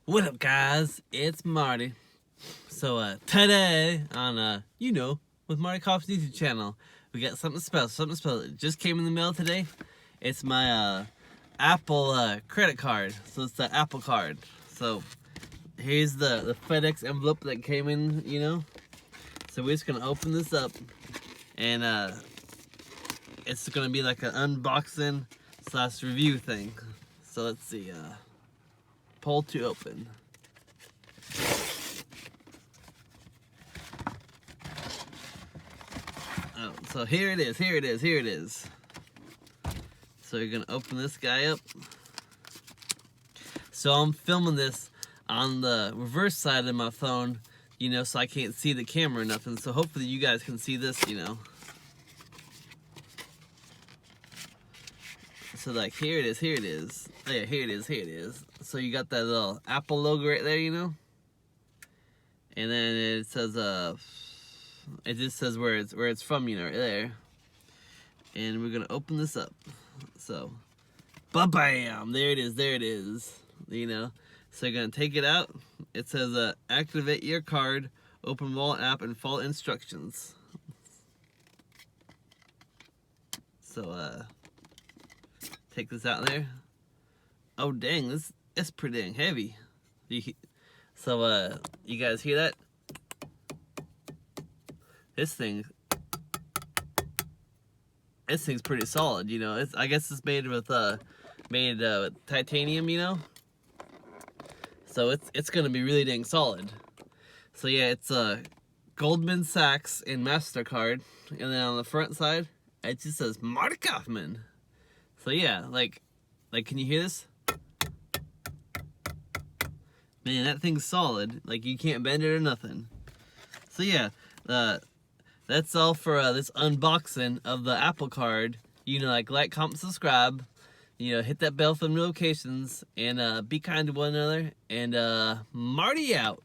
What up, guys? It's Marty. So, today on, with Marty Kauffman's YouTube channel, we got something special. It just came in the mail today. It's my, Apple, credit card. So it's the Apple card. So, here's the FedEx envelope that came in. So we're just gonna open this up, and, it's gonna be like an unboxing / review thing. So let's see, pull to open. Oh, so here it is. So you're gonna open this guy up. So I'm filming this on the reverse side of my phone, so I can't see the camera or nothing. So hopefully you guys can see this, So like here it is. Oh yeah, here it is. So you got that little Apple logo right there, And then it says it just says where it's from, right there. And we're gonna open this up. So bam, there it is. So you're gonna take it out. It says activate your card, open wallet app, and follow instructions. So take this out there. Oh dang, it's pretty dang heavy. So you guys hear that? This thing's pretty solid, I guess it's made with titanium, So it's gonna be really dang solid. So yeah, it's Goldman Sachs and MasterCard, and then on the front side it just says Marty Kauffman. So yeah, like can you hear this? Man, that thing's solid. Like you can't bend it or nothing. So yeah, that's all for this unboxing of the Apple card. Like, comment, subscribe. Hit that bell for notifications, and be kind to one another. And Marty out.